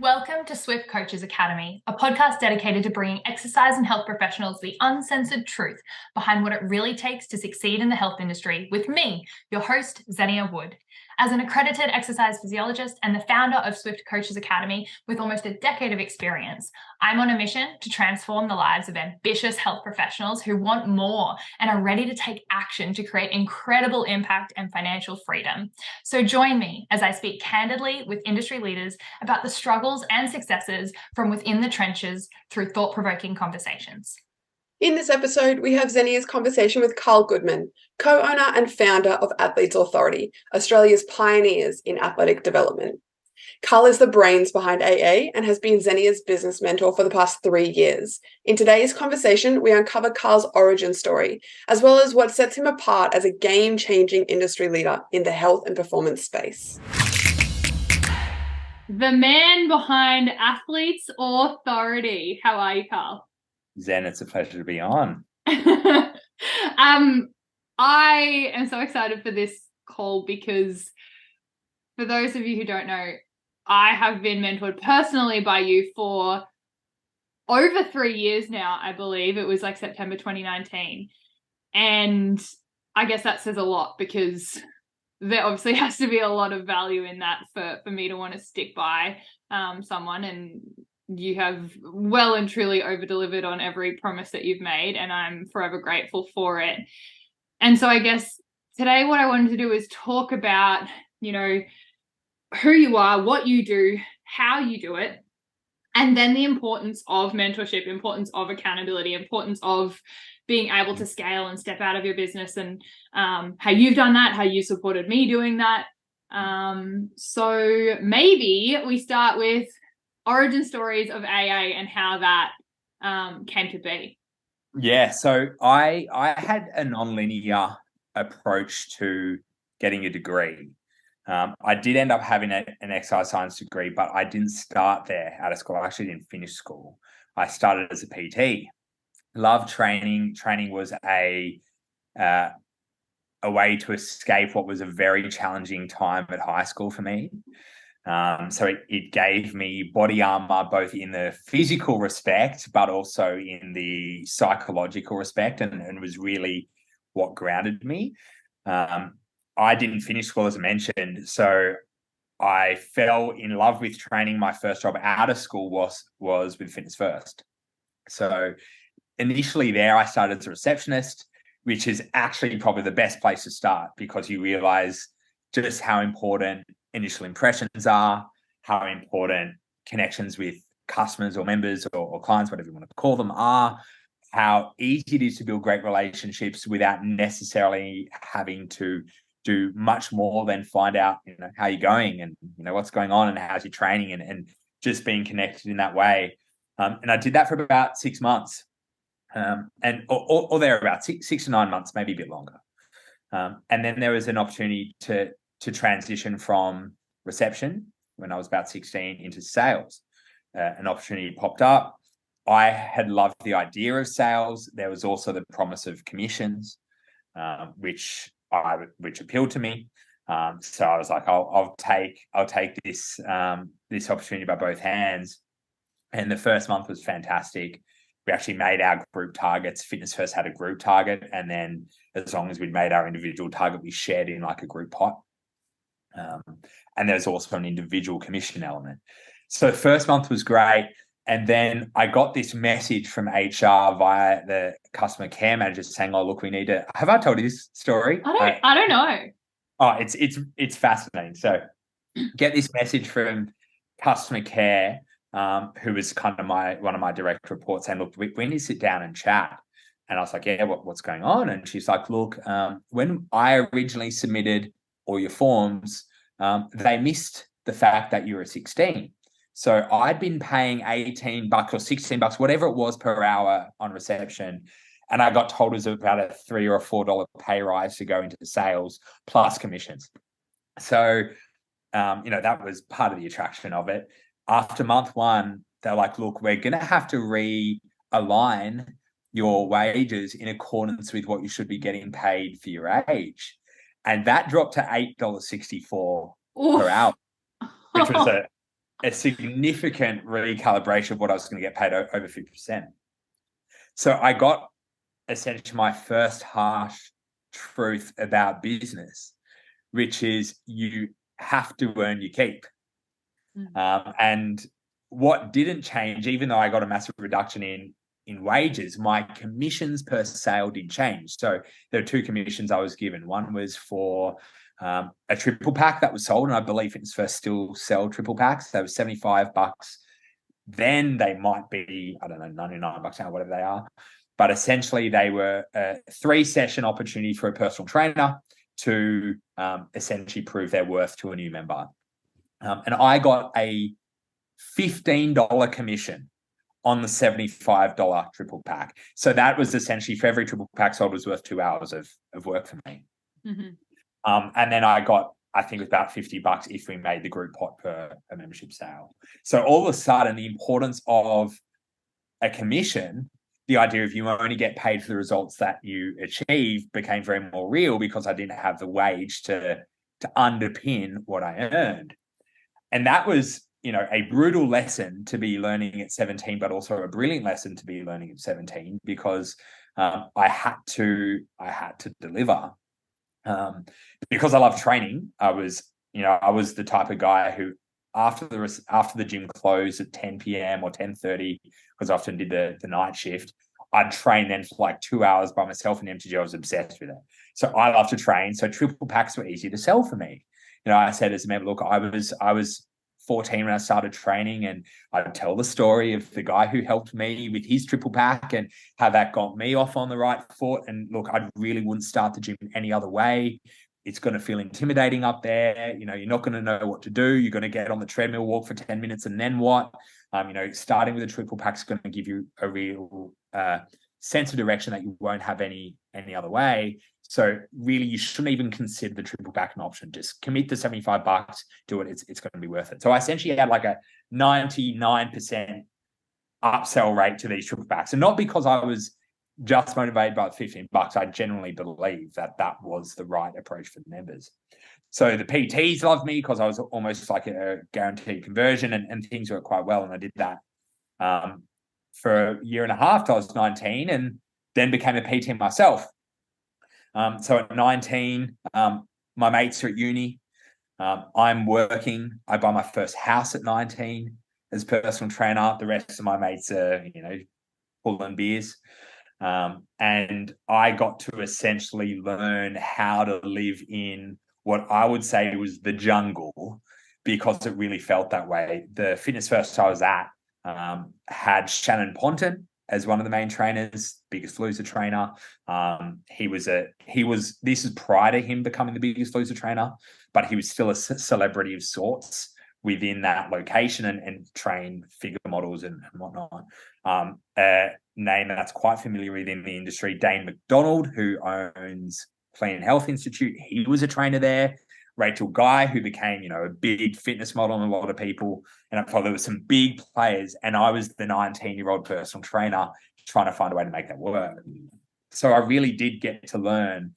Welcome to Swift Coaches Academy, a podcast dedicated to bringing exercise and health professionals the uncensored truth behind what it really takes to succeed in the health industry with me, your host, Zenia Wood. As an accredited exercise physiologist and the founder of Swift Coaches Academy with almost a decade of experience, I'm on a mission to transform the lives of ambitious health professionals who want more and are ready to take action to create incredible impact and financial freedom. So join me as I speak candidly with industry leaders about the struggles and successes from within the trenches through thought-provoking conversations. In this episode, we have Zenia's conversation with Karl Goodman, co-owner and founder of Athletes Authority, Australia's pioneers in athletic development. Karl is the brains behind AA and has been Zenia's business mentor for the past 3 years. In today's conversation, we uncover Karl's origin story, as well as what sets him apart as a game-changing industry leader in the health and performance space. The man behind Athletes Authority. How are you, Karl? Zen, it's a pleasure to be on. I am so excited for this call because for those of you who don't know, I have been mentored personally by you for over 3 years now, I believe. It was like September 2019. And I guess that says a lot because there obviously has to be a lot of value in that for me to want to stick by someone, and you have well and truly over-delivered on every promise that you've made, and I'm forever grateful for it. And so I guess today what I wanted to do is talk about, who you are, what you do, how you do it, and then the importance of mentorship, importance of accountability, importance of being able to scale and step out of your business, and how you've done that, how you supported me doing that. So maybe we start with origin stories of AA and how that came to be. Yeah, so I had a non-linear approach to getting a degree. I did end up having an exercise science degree, but I didn't start there out of school. I actually didn't finish school. I started as a PT. Loved training. Training was a way to escape what was a very challenging time at high school for me. So it gave me body armor, both in the physical respect, but also in the psychological respect, and was really what grounded me. I didn't finish school, as I mentioned, so I fell in love with training. My first job out of school was with Fitness First. So initially there, I started as a receptionist, which is actually probably the best place to start because you realize just how important initial impressions are, how important connections with customers or members or clients, whatever you want to call them, are, how easy it is to build great relationships without necessarily having to do much more than find out, how you're going and, what's going on and how's your training and just being connected in that way. And I did that for about 6 months or thereabouts, 6 to 9 months, maybe a bit longer. And then there was an opportunity to transition from reception when I was about 16 into sales. An opportunity popped up. I had loved the idea of sales. There was also the promise of commissions, which appealed to me. So I was like, I'll take this opportunity by both hands. And the first month was fantastic. We actually made our group targets. Fitness First had a group target, and then as long as we'd made our individual target, we shared in like a group pot. And there's also an individual commission element. So the first month was great. And then I got this message from HR via the customer care manager saying, "Oh, look, we need to." Have I told you this story? I don't know. Oh, it's fascinating. So get this message from customer care, who was kind of one of my direct reports, saying, "Look, we need to sit down and chat." And I was like, "Yeah, what's going on?" And she's like, "Look, when I originally submitted all your forms, they missed the fact that you were 16. So I'd been paying $18 or $16, whatever it was per hour on reception. And I got told it was about a $3 or $4 pay rise to go into sales plus commissions." So, that was part of the attraction of it. After month one, they're like, "Look, we're going to have to realign your wages in accordance with what you should be getting paid for your age." And that dropped to $8.64 per hour, which was a significant recalibration of what I was going to get paid over 50%. So I got essentially my first harsh truth about business, which is you have to earn your keep. And what didn't change, even though I got a massive reduction in wages, my commissions per sale did change. So there are 2 commissions I was given. One was for a triple pack that was sold, and I believe Fitness First still sell triple packs. They were $75. Then they might be, I don't know, $99 now, whatever they are. But essentially, they were a 3-session opportunity for a personal trainer to essentially prove their worth to a new member. And I got a $15 commission on the $75 triple pack. So that was essentially, for every triple pack sold, was worth 2 hours of work for me. And then I got, I think it was about $50 if we made the group pot per a membership sale. So all of a sudden, the importance of a commission, the idea of you only get paid for the results that you achieve, became very more real, because I didn't have the wage to underpin what I earned. And that was, a brutal lesson to be learning at 17, but also a brilliant lesson to be learning at 17, because I had to deliver. Because I love training, I was the type of guy who, after the gym closed at 10 p.m. or 10:30, because I often did the night shift, I'd train then for like 2 hours by myself in MTG. I was obsessed with it. So I love to train. So triple packs were easy to sell for me. I said as a member, look, I was 14 when I started training, and I'd tell the story of the guy who helped me with his triple pack and how that got me off on the right foot. And look, I really wouldn't start the gym any other way. It's going to feel intimidating up there. You're not going to know what to do. You're going to get on the treadmill, walk for 10 minutes, and then what? Starting with a triple pack is going to give you a real sense of direction that you won't have any other way. So really, you shouldn't even consider the triple pack an option. Just commit to $75, do it. It's going to be worth it. So I essentially had like a 99% upsell rate to these triple packs, and not because I was just motivated by $15. I genuinely believe that was the right approach for the members. So the PTs loved me because I was almost like a guaranteed conversion, and things worked quite well. And I did that for a year and a half till I was 19, and then became a PT myself. So at 19, my mates are at uni. I'm working. I buy my first house at 19 as personal trainer. The rest of my mates are, pulling beers. And I got to essentially learn how to live in what I would say was the jungle, because it really felt that way. The Fitness First I was at had Shannon Ponton as one of the main trainers, biggest loser trainer. This is prior to him becoming the biggest loser trainer, but he was still a celebrity of sorts within that location, and train figure models and whatnot. A name that's quite familiar within the industry, Dane McDonald, who owns Clean Health Institute. He was a trainer there. Rachel Guy, who became, a big fitness model and a lot of people. And I thought there were some big players, and I was the 19-year-old personal trainer trying to find a way to make that work. So I really did get to learn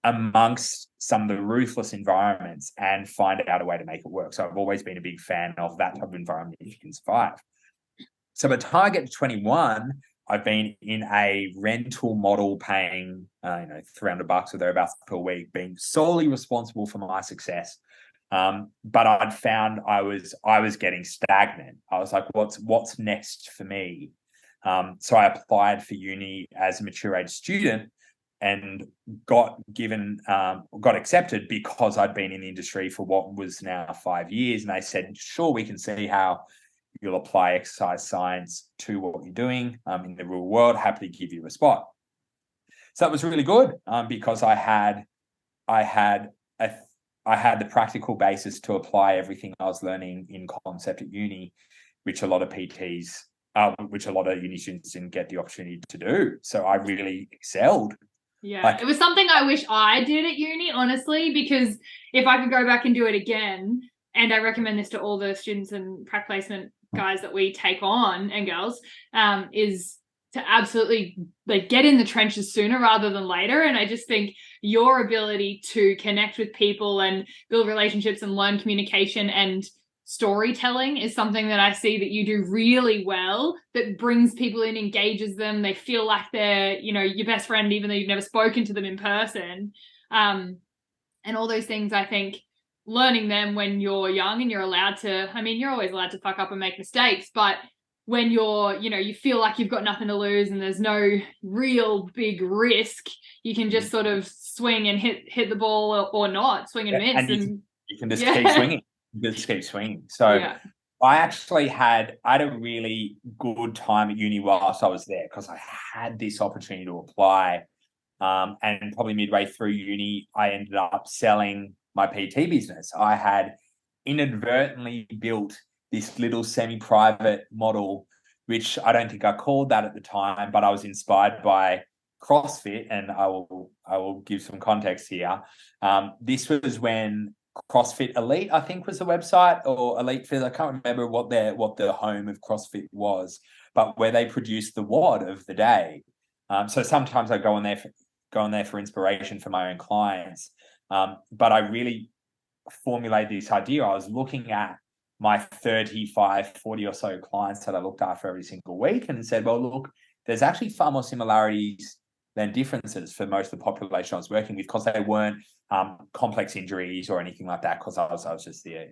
amongst some of the ruthless environments and find out a way to make it work. So I've always been a big fan of that type of environment if you can survive. So by the time I get to 21, I've been in a rental model paying, $300 or thereabouts per week, being solely responsible for my success. But I'd found I was getting stagnant. I was like, what's next for me? So I applied for uni as a mature age student and got accepted because I'd been in the industry for what was now 5 years. And they said, sure, we can see how you'll apply exercise science to what you're doing in the real world. Happy to give you a spot. So that was really good because I had the practical basis to apply everything I was learning in concept at uni, which a lot of PTs, which a lot of uni students didn't get the opportunity to do. So I really excelled. Yeah, it was something I wish I did at uni, honestly, because if I could go back and do it again, and I recommend this to all the students and prac placement guys that we take on, and girls, is to absolutely get in the trenches sooner rather than later. And I just think your ability to connect with people and build relationships and learn communication and storytelling is something that I see that you do really well, that brings people in, engages them. They feel like they're, you know, your best friend, even though you've never spoken to them in person. And all those things, I think learning them when you're young and you're allowed to, I mean, you're always allowed to fuck up and make mistakes, but when you're, you know, you feel like you've got nothing to lose and there's no real big risk, you can just sort of swing and hit the ball or not, swing and miss. And you can just keep swinging. You just keep swinging. So I actually had a really good time at uni whilst I was there, because I had this opportunity to apply. And probably midway through uni, I ended up selling my PT business. I had inadvertently built this little semi-private model, which I don't think I called that at the time, but I was inspired by CrossFit, and I will give some context here. This was when CrossFit Elite, I think, was the website, or Elite Fit. I can't remember what the home of CrossFit was, but where they produced the WOD of the day. So sometimes I go on there for inspiration for my own clients. But I really formulated this idea. I was looking at my 35, 40 or so clients that I looked after every single week and said, well, look, there's actually far more similarities than differences for most of the population I was working with, because they weren't complex injuries or anything like that, because I was just the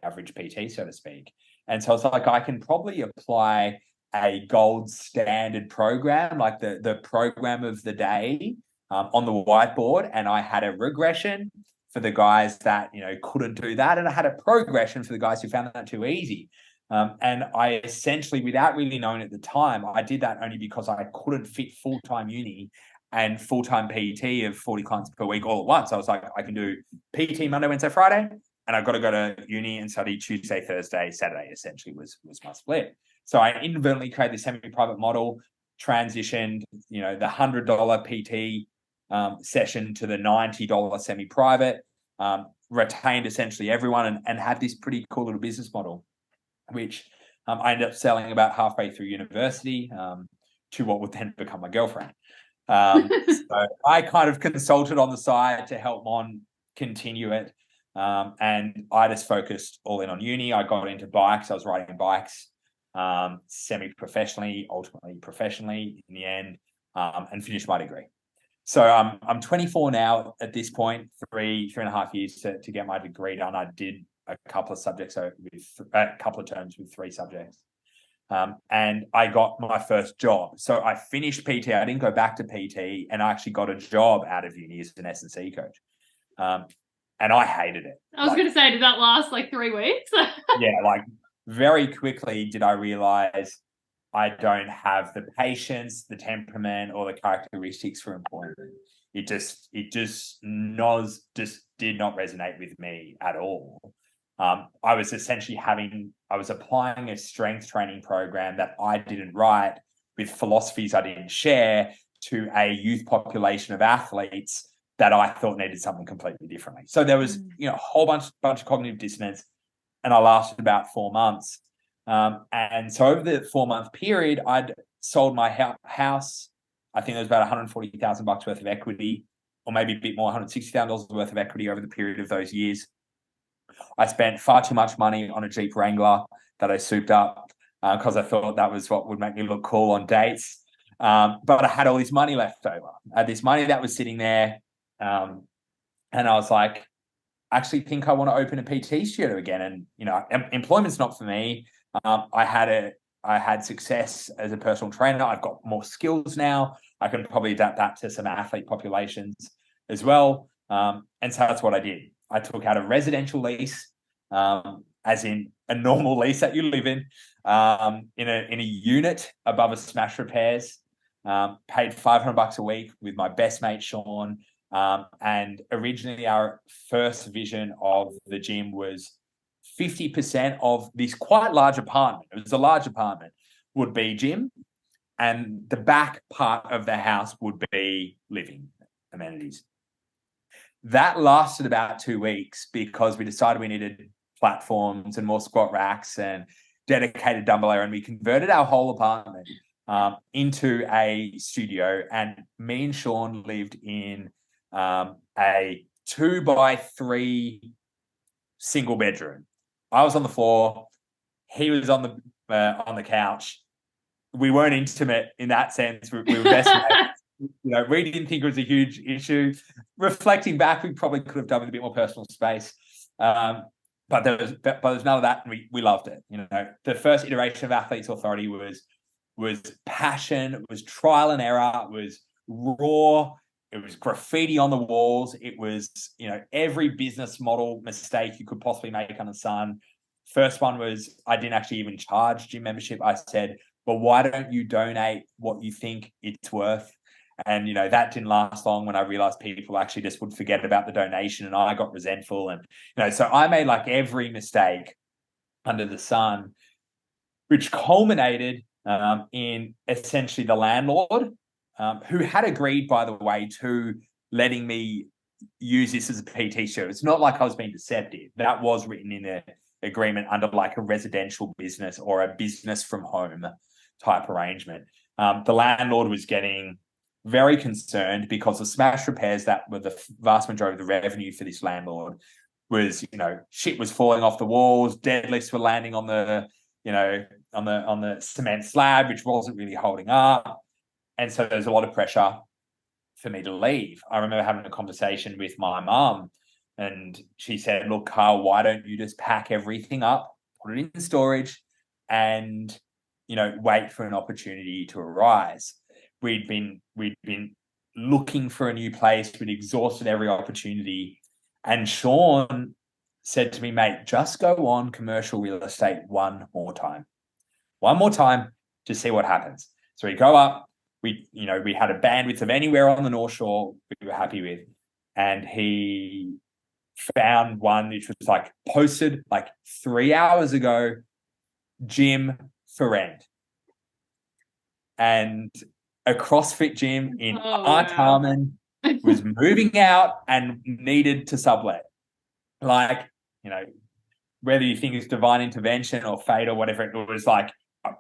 average PT, so to speak. And so it's like, I can probably apply a gold standard program, like the program of the day, on the whiteboard. And I had a regression for the guys that, you know, couldn't do that, and I had a progression for the guys who found that too easy. And I essentially, without really knowing at the time, I did that only because I couldn't fit full-time uni and full-time PT of 40 clients per week all at once. I was like, I can do PT Monday, Wednesday, Friday, and I've got to go to uni and study Tuesday, Thursday, Saturday, essentially was my split. So I inadvertently created this semi-private model, transitioned, you know, the $100 PT session to the $90 semi-private, retained essentially everyone, and had this pretty cool little business model, which I ended up selling about halfway through university to what would then become my girlfriend. So I kind of consulted on the side to help Mon continue it. And I just focused all in on uni. I got into bikes. I was riding bikes semi-professionally, ultimately professionally in the end, and finished my degree. So I'm 24 now at this point, three and a half years to get my degree done. I did a couple of subjects with a couple of terms with 3 subjects. And I got my first job. So I finished PT. I didn't go back to PT, and I actually got a job out of uni as an S&C coach. And I hated it. I was going to say, did that last like 3 weeks? Yeah, like very quickly did I realize I don't have the patience, the temperament, or the characteristics for employment. It just did not resonate with me at all. I was essentially applying a strength training program that I didn't write, with philosophies I didn't share, to a youth population of athletes that I thought needed something completely differently. So there was, a whole bunch of cognitive dissonance, and I lasted about 4 months. And so over the 4-month period, I'd sold my house. I think there was about $140,000 worth of equity, or maybe a bit more, $160,000 worth of equity over the period of those years. I spent far too much money on a Jeep Wrangler that I souped up because I thought that was what would make me look cool on dates. But I had all this money left over. I had this money that was sitting there. And I was like, I actually think I want to open a PT studio again. And, employment's not for me. I had success as a personal trainer. I've got more skills now. I can probably adapt that to some athlete populations as well. And so that's what I did. I took out a residential lease, as in a normal lease that you live in a unit above a Smash Repairs. Paid $500 a week with my best mate Sean. And originally our first vision of the gym was 50% of this quite large apartment. It was a large apartment, would be gym, and the back part of the house would be living amenities. That lasted about 2 weeks because we decided we needed platforms and more squat racks and dedicated dumbbell area, and we converted our whole apartment into a studio. And me and Sean lived in a 2x3 single bedroom. I was on the floor, he was on the couch. We weren't intimate in that sense. We were best mates. We didn't think it was a huge issue. Reflecting back, we probably could have done with a bit more personal space. But there was none of that, and we loved it. The first iteration of Athletes Authority was passion, it was trial and error, it was raw, it was graffiti on the walls, it was every business model mistake you could possibly make under the sun. First one was I didn't actually even charge gym membership. I said, well, why don't you donate what you think it's worth? And that didn't last long when I realized people actually just would forget about the donation, and I got resentful. And so I made like every mistake under the sun, which culminated in essentially the landlord, who had agreed, by the way, to letting me use this as a PT show. It's not like I was being deceptive. That was written in the agreement under like a residential business or a business from home type arrangement. The landlord was getting very concerned because the smash repairs that were the vast majority of the revenue for this landlord was, shit was falling off the walls, deadlifts were landing on the cement slab, which wasn't really holding up. And so there's a lot of pressure for me to leave. I remember having a conversation with my mum, and she said, look, Karl, why don't you just pack everything up, put it in storage, and, wait for an opportunity to arise. We'd been looking for a new place. We'd exhausted every opportunity. And Sean said to me, mate, just go on commercial real estate one more time to see what happens. So we go up, we had a bandwidth of anywhere on the North Shore we were happy with. And he found one which was like posted like 3 hours ago, gym for rent. And a CrossFit gym in Artarmon was moving out and needed to sublet. Like, whether you think it's divine intervention or fate or whatever, it was like,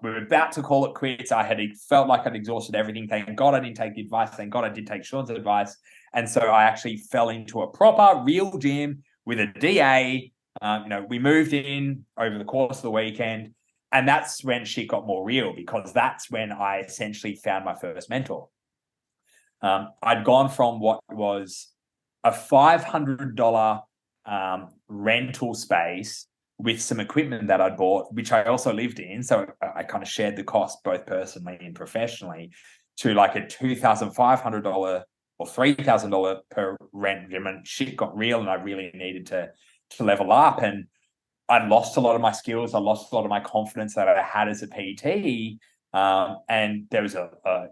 we were about to call it quits. I had felt like I'd exhausted everything. Thank God I didn't take the advice. Thank God I did take Sean's advice. And so I actually fell into a proper real gym with a DA. We moved in over the course of the weekend. And that's when shit got more real, because that's when I essentially found my first mentor. I'd gone from what was a $500 rental space with some equipment that I'd bought, which I also lived in. So I kind of shared the cost both personally and professionally, to like a $2,500 or $3,000 per rent gym. And shit got real, and I really needed to level up. And I'd lost a lot of my skills. I lost a lot of my confidence that I had as a PT. And there was a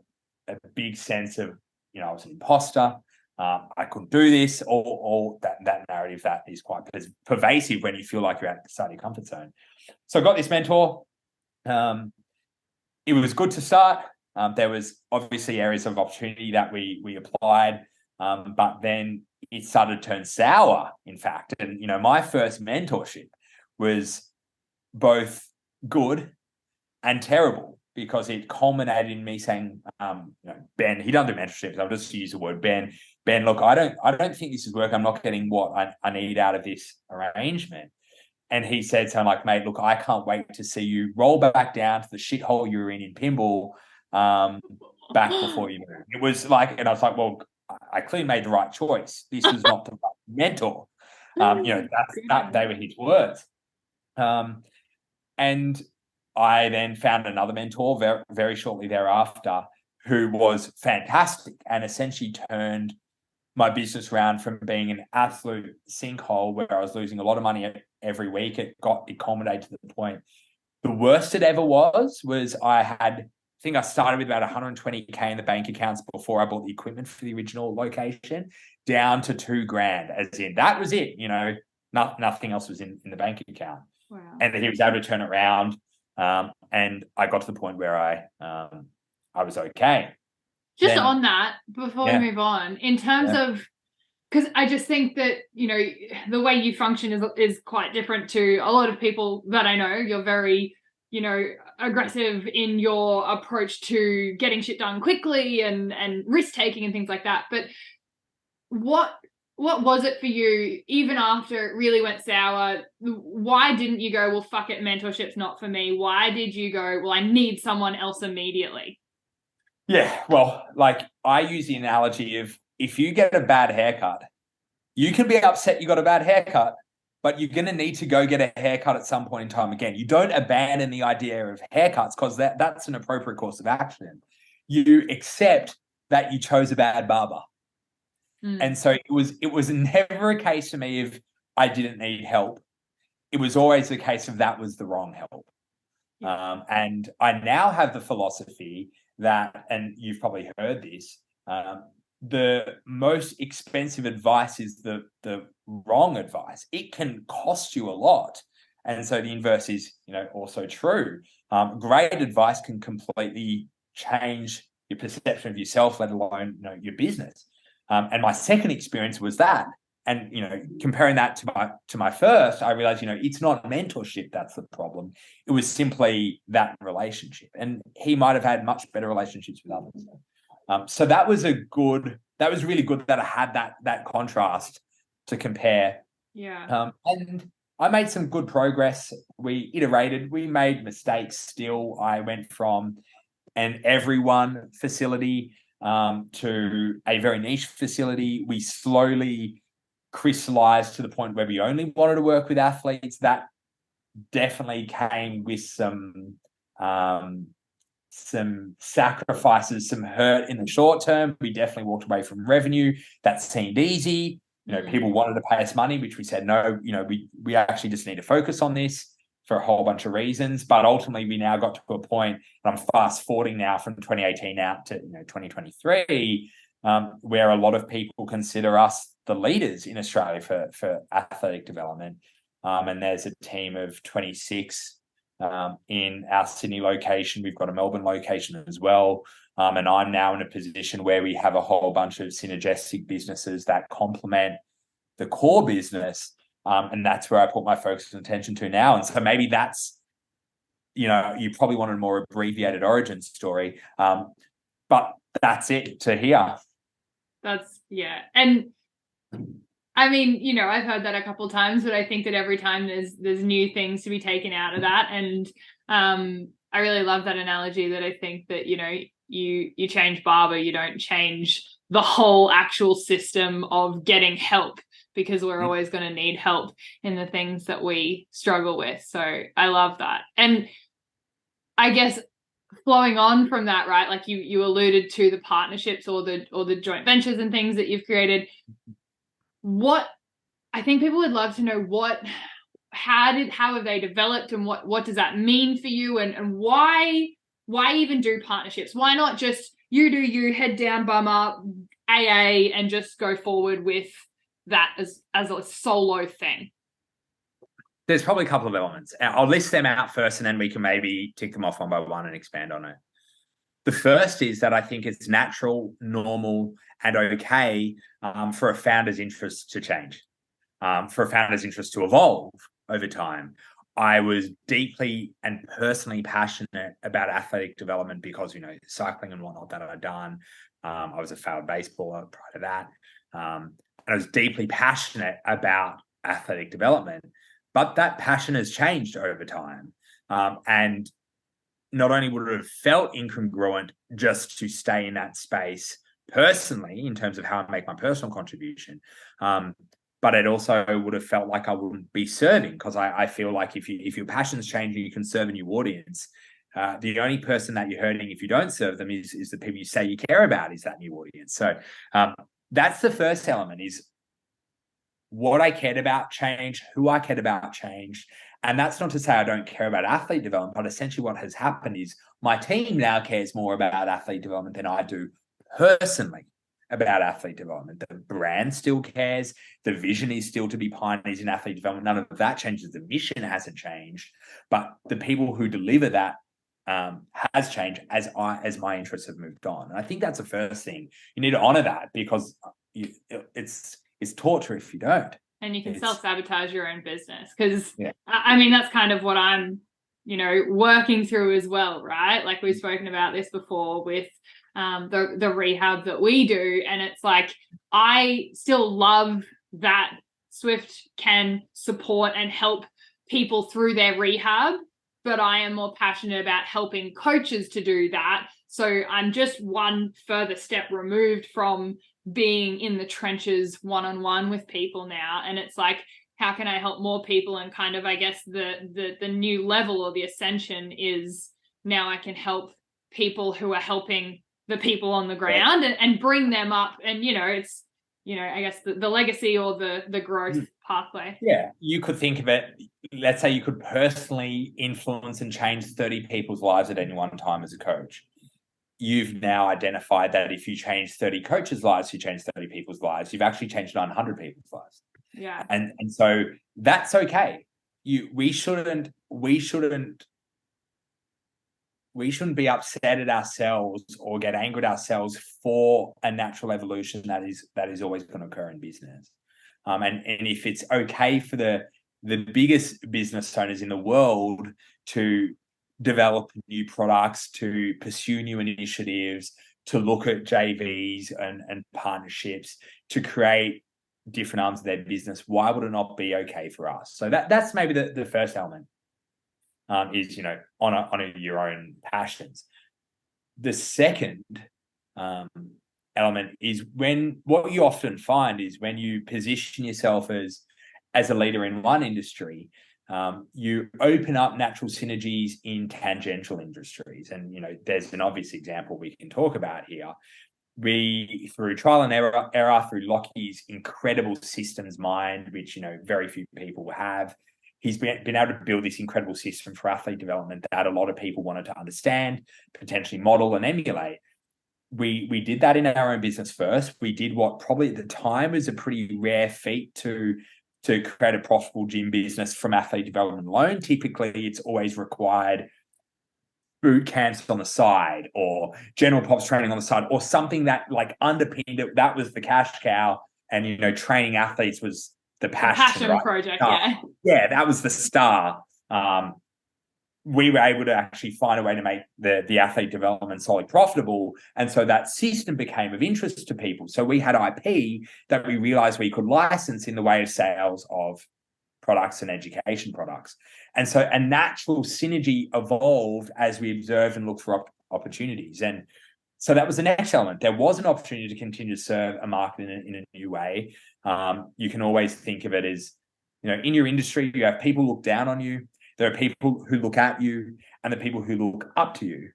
big sense of, I was an imposter. I couldn't do this, all that narrative that is quite pervasive when you feel like you're outside your comfort zone. So I got this mentor. It was good to start. There was obviously areas of opportunity that we applied, but then it started to turn sour, in fact. And, my first mentorship was both good and terrible, because it culminated in me saying, Ben, he doesn't do mentorships, I'll just use the word Ben, look, I don't think this is work. I'm not getting what I need out of this arrangement. And he said something like, mate, look, I can't wait to see you roll back down to the shithole you were in pinball back before you moved. It was like, and I was like, well, I clearly made the right choice. This was not the right mentor. That they were his words. And I then found another mentor very, very shortly thereafter, who was fantastic and essentially turned my business around from being an absolute sinkhole where I was losing a lot of money every week. It culminated to the point. The worst it ever was I think I started with about $120K in the bank accounts before I bought the equipment for the original location, down to $2,000, as in that was it. Nothing else was in the bank account. Wow. And he was able to turn it around. And I got to the point where I was okay. Just on that, before we move on, in terms of, because I just think that, the way you function is quite different to a lot of people that I know. You're very, aggressive in your approach to getting shit done quickly and risk taking and things like that. But what what was it for you, even after it really went sour? Why didn't you go, well, fuck it, mentorship's not for me? Why did you go, well, I need someone else immediately? Yeah, well, like I use the analogy of if you get a bad haircut, you can be upset you got a bad haircut, but you're going to need to go get a haircut at some point in time again. You don't abandon the idea of haircuts because that's an appropriate course of action. You accept that you chose a bad barber. And so it was never a case for me of I didn't need help. It was always a case of that was the wrong help. And I now have the philosophy that, and you've probably heard this, the most expensive advice is the wrong advice. It can cost you a lot. And so the inverse is, also true. Great advice can completely change your perception of yourself, let alone, your business. And my second experience was that. And, comparing that to my first, I realized, it's not mentorship that's the problem. It was simply that relationship. And he might have had much better relationships with others. So that was really good that I had that contrast to compare. Yeah. And I made some good progress. We iterated, we made mistakes still. I went from an everyone facility to a very niche facility. We slowly crystallized to the point where we only wanted to work with athletes. That definitely came with some sacrifices, some hurt in the short term. We definitely walked away from revenue. That seemed easy. People wanted to pay us money, which we said, no, we actually just need to focus on this for a whole bunch of reasons. But ultimately, we now got to a point, and I'm fast forwarding now from 2018 out to 2023, where a lot of people consider us the leaders in Australia for athletic development. And there's a team of 26 in our Sydney location. We've got a Melbourne location as well. And I'm now in a position where we have a whole bunch of synergistic businesses that complement the core business. And that's where I put my focus and attention to now. And so maybe that's, you probably wanted a more abbreviated origin story. But that's it to here. Yeah. And I mean, I've heard that a couple of times, but I think that every time there's new things to be taken out of that. And I really love that analogy that I think that, you change barber, you don't change the whole actual system of getting help, because we're always going to need help in the things that we struggle with. So I love that. And I guess flowing on from that, right, like you alluded to the partnerships or the joint ventures and things that you've created. What I think people would love to know, how have they developed, and what does that mean for you, and why even do partnerships? Why not just you do you, head down, bum up, AA, and just go forward with that as a solo thing? There's probably a couple of elements. I'll list them out first, and then we can maybe tick them off one by one and expand on it. The first is that I think it's natural, normal, and okay for a founder's interest to change, for a founder's interest to evolve over time. I was deeply and personally passionate about athletic development because, cycling and whatnot that I'd done. I was a failed baseballer prior to that. And I was deeply passionate about athletic development. But that passion has changed over time. And not only would it have felt incongruent just to stay in that space personally, in terms of how I make my personal contribution, but it also would have felt like I wouldn't be serving, because I feel like if your passion's changing, you can serve a new audience. The only person that you're hurting if you don't serve them is the people you say you care about, is that new audience. So that's the first element, is what I cared about changed, who I cared about changed. And that's not to say I don't care about athlete development, but essentially what has happened is my team now cares more about athlete development than I do personally about athlete development. The brand still cares. The vision is still to be pioneers in athlete development. None of that changes. The mission hasn't changed, but the people who deliver that has changed as my interests have moved on. And I think that's the first thing. You need to honor that, because it's torture if you don't. And you can self-sabotage your own business, because I mean, that's kind of what I'm working through as well, right? Like we've spoken about this before with the rehab that we do. And it's like, I still love that Swift can support and help people through their rehab, but I am more passionate about helping coaches to do that. So I'm just one further step removed from being in the trenches one-on-one with people now. And it's like, how can I help more people? And kind of, I guess the new level or the ascension is now I can help people who are helping the people on the ground and bring them up. And, it's, I guess the legacy or the growth pathway. Yeah. You could think of it, let's say you could personally influence and change 30 people's lives at any one time as a coach. You've now identified that if you change 30 coaches' lives, you change 30 people's lives. You've actually changed 900 people's lives. Yeah. And so that's okay. We shouldn't be upset at ourselves or get angry at ourselves for a natural evolution that is always going to occur in business. And if it's okay for the biggest business owners in the world to develop new products, to pursue new initiatives, to look at JVs and partnerships, to create different arms of their business, why would it not be okay for us? So that's maybe the first element, is, honor your own passions. The second element is what you often find is when you position yourself as a leader in one industry, you open up natural synergies in tangential industries. And, there's an obvious example we can talk about here. We, through trial and error, through Lockie's incredible systems mind, which, very few people have, he's been able to build this incredible system for athlete development that a lot of people wanted to understand, potentially model and emulate. We did that in our own business first. We did what probably at the time was a pretty rare feat to create a profitable gym business from athlete development alone. Typically, it's always required boot camps on the side or general pops training on the side or something that like underpinned it. That was the cash cow. And, training athletes was the passion right? project. Yeah, that was the star. We were able to actually find a way to make the athlete development solely profitable. And so that system became of interest to people. So we had IP that we realized we could license in the way of sales of products and education products. And so a natural synergy evolved as we observed and looked for opportunities. And so that was the next element. There was an opportunity to continue to serve a market in a new way. You can always think of it as, in your industry, you have people look down on you. There are people who look at you and the people who look up to you.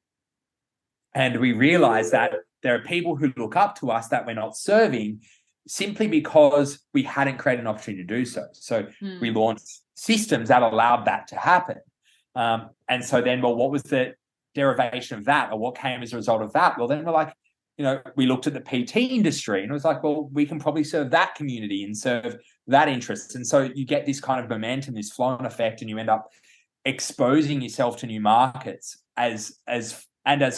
And we realize that there are people who look up to us that we're not serving simply because we hadn't created an opportunity to do so. So we launched systems that allowed that to happen. And so then, what was the derivation of that, or what came as a result of that? Well, then we're like, we looked at the PT industry and it was like, well, we can probably serve that community and serve that interest. And so you get this kind of momentum, this flow-on effect, and you end up exposing yourself to new markets as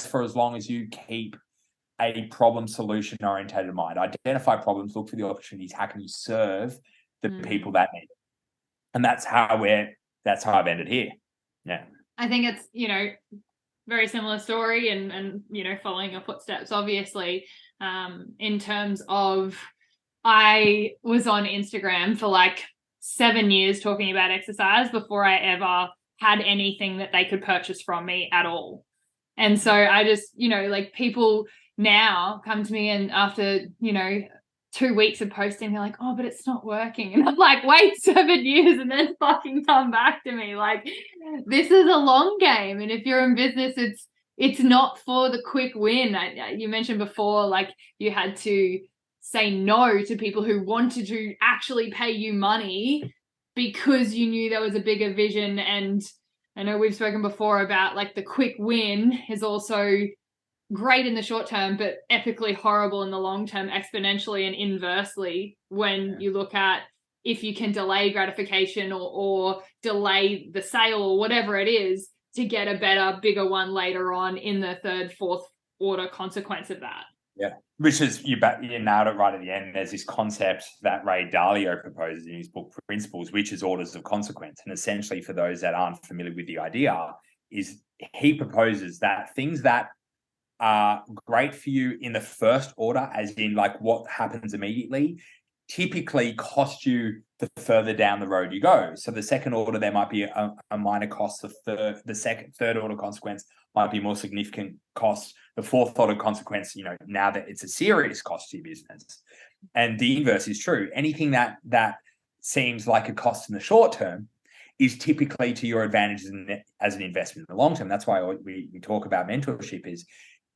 for as long as you keep a problem solution oriented mind. Identify problems, look for the opportunities. How can you serve the people that need it? And that's how I've ended here. Yeah. I think it's, very similar story and following your footsteps, obviously, in terms of I was on Instagram for like 7 years talking about exercise before I ever had anything that they could purchase from me at all. And so I just, people now come to me and after, 2 weeks of posting, they're like, oh, but it's not working. And I'm like, wait 7 years and then fucking come back to me. Like, this is a long game. And if you're in business, it's not for the quick win. You mentioned before, like you had to say no to people who wanted to actually pay you money because you knew there was a bigger vision. And I know we've spoken before about like the quick win is also great in the short term, but epically horrible in the long term, exponentially and inversely when you look at if you can delay gratification or delay the sale or whatever it is to get a better, bigger one later on in the third, fourth order consequence of that. Yeah, which is, you nailed it right at the end. There's this concept that Ray Dalio proposes in his book Principles, which is orders of consequence. And essentially, for those that aren't familiar with the idea, is he proposes that things that are great for you in the first order, as in like what happens immediately, typically cost you the further down the road you go. So the second order, there might be a minor cost. The third order consequence might be more significant cost. The fourth order consequence, now that it's a serious cost to your business. And the inverse is true. Anything that seems like a cost in the short term is typically to your advantage as an investment in the long term. That's why we talk about mentorship. Is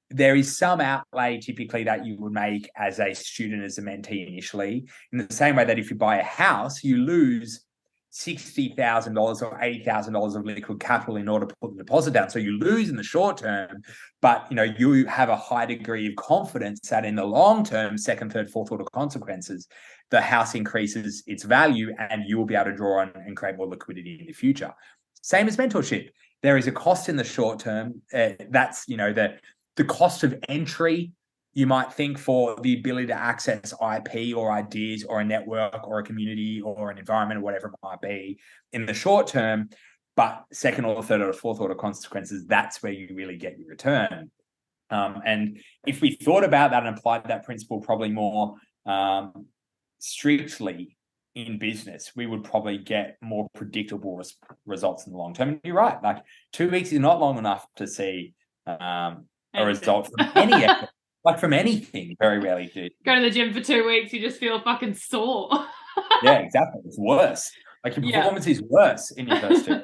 there is some outlay typically that you would make as a student, as a mentee initially, in the same way that if you buy a house, you lose $60,000 or $80,000 of liquid capital in order to put the deposit down. So you lose in the short term, but you have a high degree of confidence that in the long term, second, third, fourth order consequences, the house increases its value and you will be able to draw on and create more liquidity in the future. Same as mentorship. There is a cost in the short term. That's the cost of entry, you might think, for the ability to access IP or ideas or a network or a community or an environment or whatever it might be in the short term. But second or third or fourth order consequences, that's where you really get your return. And if we thought about that and applied that principle probably more strictly in business, we would probably get more predictable results in the long term. And you're right, like 2 weeks is not long enough to see a result from any effort, like from anything. Very rarely do. Go to the gym for 2 weeks, you just feel fucking sore. Yeah, exactly. It's worse. Like your performance is worse in your first two.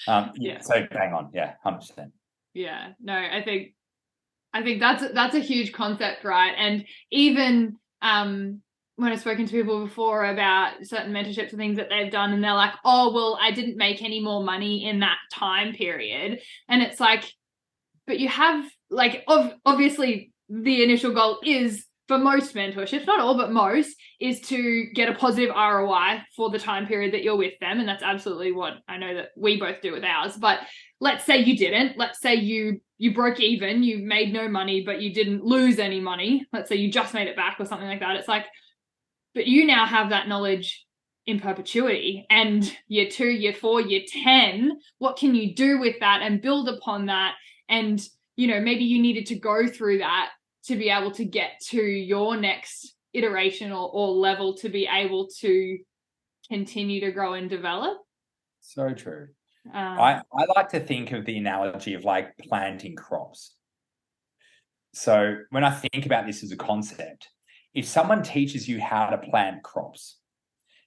So bang on. Yeah, 100%. Yeah, no, I think that's a huge concept, right? And even when I've spoken to people before about certain mentorships and things that they've done, and they're like, oh, well, I didn't make any more money in that time period. And it's like, but you have, like, obviously the initial goal is, for most mentorships, not all, but most, is to get a positive ROI for the time period that you're with them. And that's absolutely what I know that we both do with ours. But let's say you didn't. Let's say you broke even, you made no money, but you didn't lose any money. Let's say you just made it back or something like that. It's like, but you now have that knowledge in perpetuity. And year 2, year 4, year 10, what can you do with that and build upon that? And, maybe you needed to go through that to be able to get to your next iteration or level to be able to continue to grow and develop. So true. I like to think of the analogy of like planting crops. So when I think about this as a concept, if someone teaches you how to plant crops,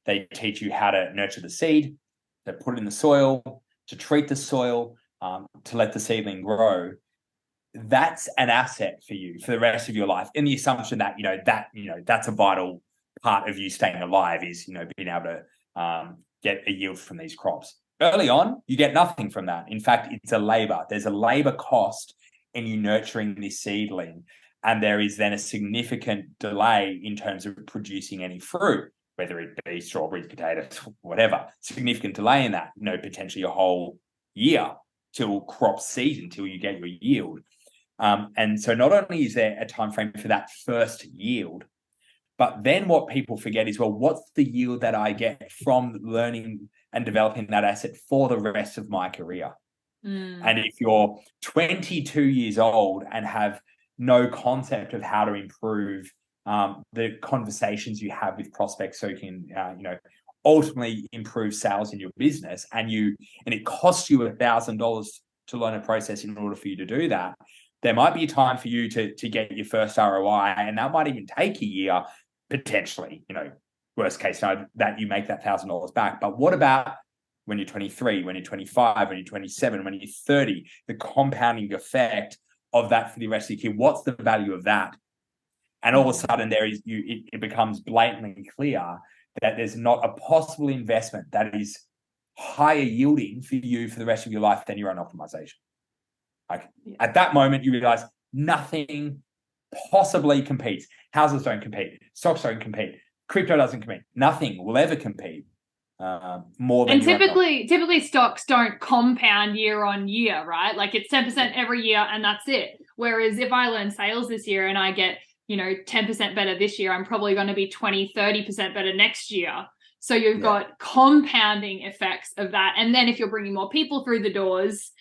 they teach you how to nurture the seed, to put it in the soil, to treat the soil, to let the seedling grow. That's an asset for you for the rest of your life, in the assumption that that's a vital part of you staying alive, is being able to get a yield from these crops. Early on, you get nothing from that. In fact, it's a labor. There's a labor cost in you nurturing this seedling, and there is then a significant delay in terms of producing any fruit, whether it be strawberries, potatoes, whatever. Significant delay in that, potentially a whole year till crop season, till you get your yield. And so not only is there a time frame for that first yield, but then what people forget is, well, what's the yield that I get from learning and developing that asset for the rest of my career? And if you're 22 years old and have no concept of how to improve the conversations you have with prospects so you can, ultimately improve sales in your business, and it costs you $1,000 to learn a process in order for you to do that, there might be a time for you to get your first ROI, and that might even take a year, potentially, worst case scenario, that you make that $1,000 back. But what about when you're 23, when you're 25, when you're 27, when you're 30, the compounding effect of that for the rest of your career? What's the value of that? And all of a sudden it becomes blatantly clear that there's not a possible investment that is higher yielding for you for the rest of your life than your own optimization. At that moment, you realize nothing possibly competes. Houses don't compete. Stocks don't compete. Crypto doesn't compete. Nothing will ever compete more than. And typically stocks don't compound year on year, right? Like it's 10% every year and that's it. Whereas if I learn sales this year and I get 10% better this year, I'm probably going to be 20-30% better next year. So you've got compounding effects of that. And then if you're bringing more people through the doors,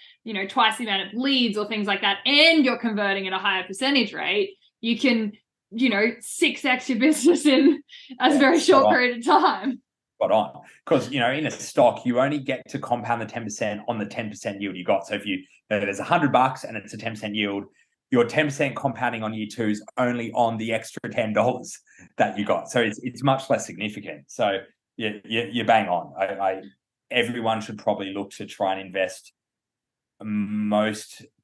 twice the amount of leads or things like that, and you're converting at a higher percentage rate, you can, 6x your business in a very short period of time. Spot on. Because, in a stock, you only get to compound the 10% on the 10% yield you got. So if there's $100 and it's a 10% yield, your 10% compounding on year 2 is only on the extra $10 that you got. So it's much less significant. So you're bang on. Everyone should probably look to try and invest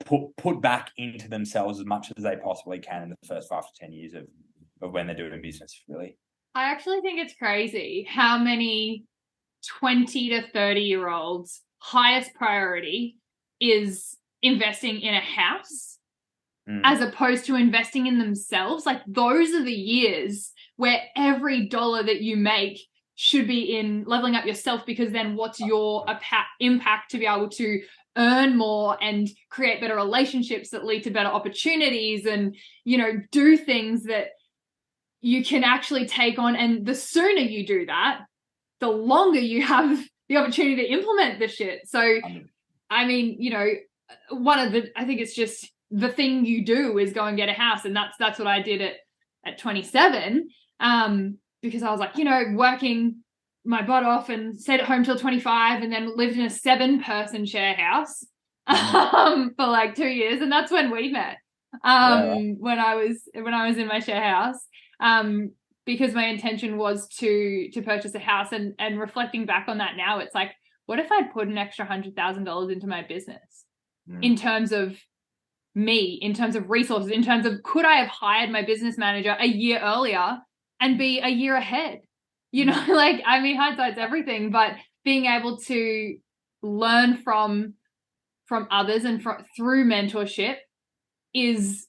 put back into themselves as much as they possibly can in the first 5 to 10 years of when they're doing business, really. I actually think it's crazy how many 20 to 30-year-olds' highest priority is investing in a house as opposed to investing in themselves. Like, those are the years where every dollar that you make should be in leveling up yourself, because then what's your impact to be able to earn more and create better relationships that lead to better opportunities and, do things that you can actually take on. And the sooner you do that, the longer you have the opportunity to implement the shit. So, I mean, I think it's just the thing you do is go and get a house. And that's what I did at 27. Because I was like, working my butt off and stayed at home till 25 and then lived in a 7-person share house for like 2 years. And that's when we met. When I was in my share house. Because my intention was to purchase a house, and reflecting back on that now, it's like, what if I'd put an extra $100,000 into my business in terms of me, in terms of resources, in terms of, could I have hired my business manager a year earlier and be a year ahead? Like, I mean, hindsight's everything, but being able to learn from others and through mentorship is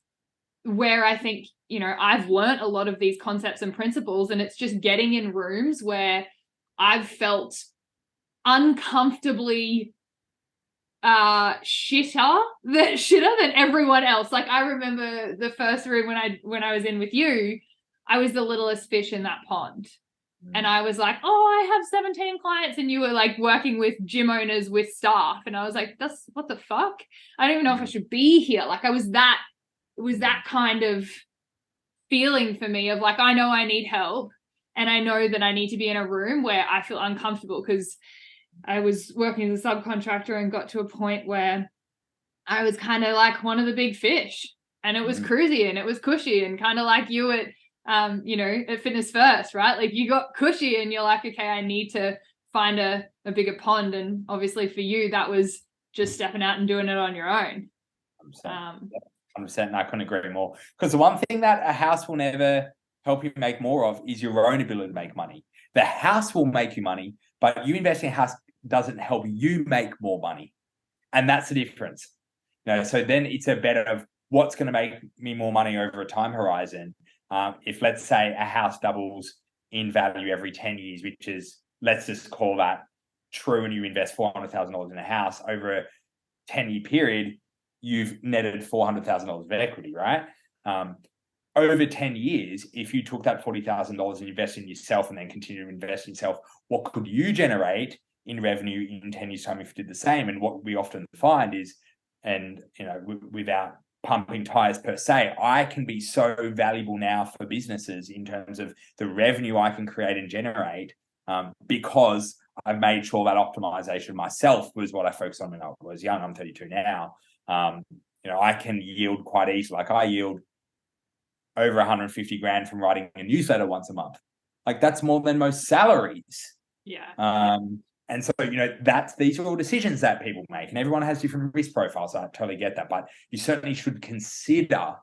where I think, I've learned a lot of these concepts and principles, and it's just getting in rooms where I've felt uncomfortably shitter than everyone else. Like, I remember the first room when I was in with you, I was the littlest fish in that pond. And I was like, oh, I have 17 clients. And you were like working with gym owners with staff. And I was like, what the fuck? I don't even know if I should be here. Like, it was that kind of feeling for me of like, I know I need help, and I know that I need to be in a room where I feel uncomfortable, because I was working as a subcontractor and got to a point where I was kind of like one of the big fish, and it was cruisy and it was cushy, and kind of like you at Fitness First, right? Like, you got cushy and you're like, okay, I need to find a bigger pond. And obviously for you, that was just stepping out and doing it on your own. 100%. I couldn't agree more. Because the one thing that a house will never help you make more of is your own ability to make money. The house will make you money, but you investing in a house doesn't help you make more money. And that's the difference. So then it's a bet of what's going to make me more money over a time horizon. If, let's say, a house doubles in value every 10 years, which is, let's just call that true, and you invest $400,000 in a house over a 10-year period, you've netted $400,000 of equity, right? Over 10 years, if you took that $40,000 and invested in yourself and then continue to invest in yourself, what could you generate in revenue in 10 years' time if you did the same? And what we often find is, and without pumping tires per se, I can be so valuable now for businesses in terms of the revenue I can create and generate, because I've made sure that optimization myself was what I focused on when I was young. I'm 32 now. I can yield quite easily. Like, I yield over 150 grand from writing a newsletter once a month. Like, that's more than most salaries. Yeah. And so, these are all decisions that people make, and everyone has different risk profiles. So I totally get that, but you certainly should consider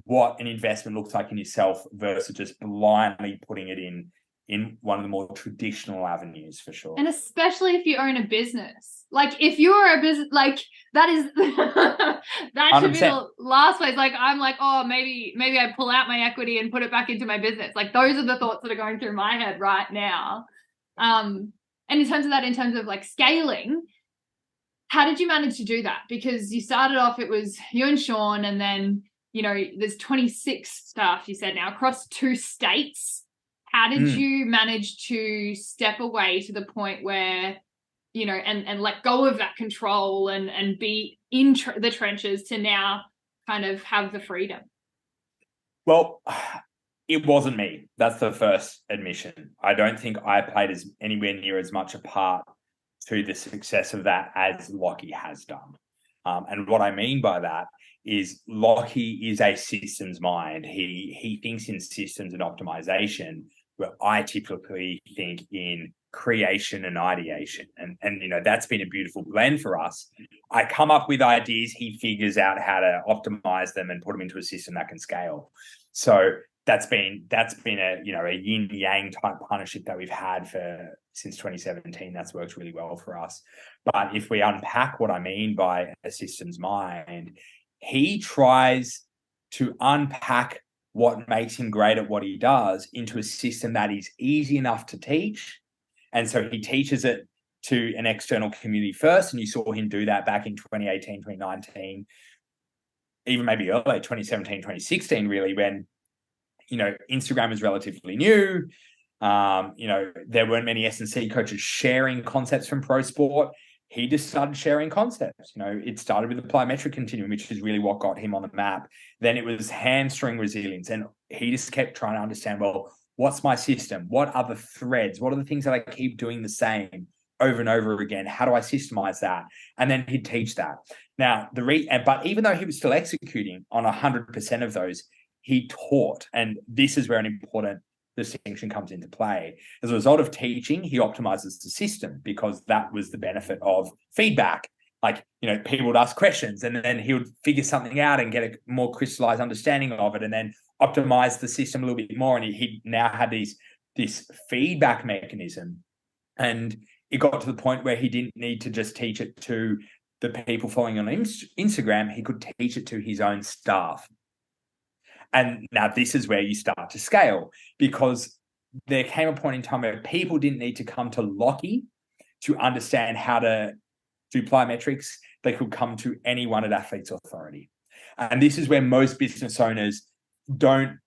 what an investment looks like in yourself versus just blindly putting it in one of the more traditional avenues, for sure. And especially if you own a business. Like, if you're a business, like, that is that should be the last place. Like, I'm like, oh, maybe I pull out my equity and put it back into my business. Like, those are the thoughts that are going through my head right now. And in terms of like scaling, how did you manage to do that? Because you started off, it was you and Sean, and then, there's 26 staff, you said, now across 2 states. How did you manage to step away to the point where you know, and let go of that control and be in the trenches to now kind of have the freedom? Well, it wasn't me. That's the first admission. I don't think I played anywhere near as much a part to the success of that as Lockie has done. And what I mean by that is Lockie is a systems mind. He thinks in systems and optimization, where I typically think in creation and ideation. And you know, that's been a beautiful blend for us. I come up with ideas, he figures out how to optimize them and put them into a system that can scale. So that's been a, you know, a yin yang type partnership that we've had since 2017. That's worked really well for us. But if we unpack what I mean by a systems mind, he tries to unpack what makes him great at what he does into a system that is easy enough to teach. And so he teaches it to an external community first. And you saw him do that back in 2018, 2019, even maybe early 2017, 2016, really, when, you know, Instagram is relatively new. You know, there weren't many S&C coaches sharing concepts from pro sport. He just started sharing concepts. You know, it started with the plyometric continuum, which is really what got him on the map. Then it was hamstring resilience. And he just kept trying to understand, well, what's my system? What are the threads? What are the things that I keep doing the same over and over again? How do I systemize that? And then he'd teach that. Now, but even though he was still executing on 100% of those, he taught. And this is where an important distinction comes into play. As a result of teaching, he optimizes the system because that was the benefit of feedback. Like, you know, people would ask questions and then he would figure something out and get a more crystallized understanding of it and then optimize the system a little bit more. And he now had this feedback mechanism. And it got to the point where he didn't need to just teach it to the people following on Instagram. He could teach it to his own staff. And now this is where you start to scale, because there came a point in time where people didn't need to come to Lockie to understand how to do plyometrics. They could come to anyone at Athletes Authority. And this is where most business owners don't,